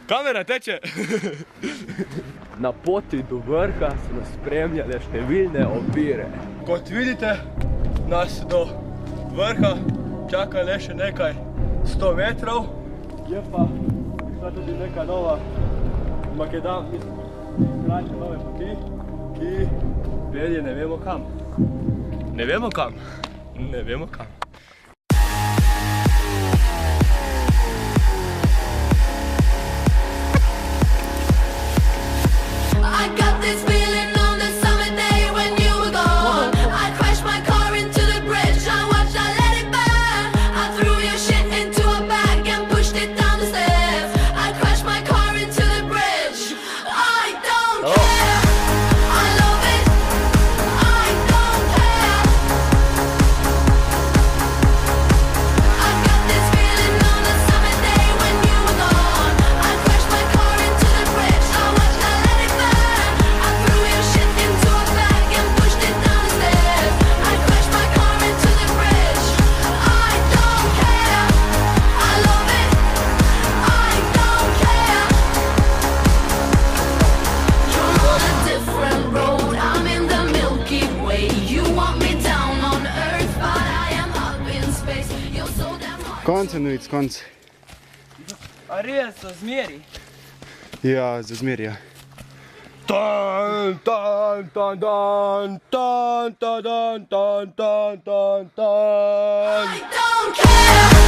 Kamera teče! Na poti do vrha so nas spremljale številne ovire. Kot vidite, nas do vrha čaka le še nekaj 100 metrov. Je pa tudi neka nova skračne nove poti, ki pelje ne vemo kam. Ne vemo kam. Ne vemo kam. I got this feeling on the summer day when you were gone. I crashed my car into the bridge. I watched, I let it burn. I threw your shit into a bag and pushed it down the stairs. I crashed my car into the bridge. I don't care. I love it. I don't care. I got this feeling on the summer day when you were gone. I crashed my car into the bridge. I watched, I let it burn. Konce, Novic, konce. A res, za zmeri? Ja, za zmeri, ja. Tan, tan, tan, tan, tan, tan, tan, tan, tan, tan. I don't care.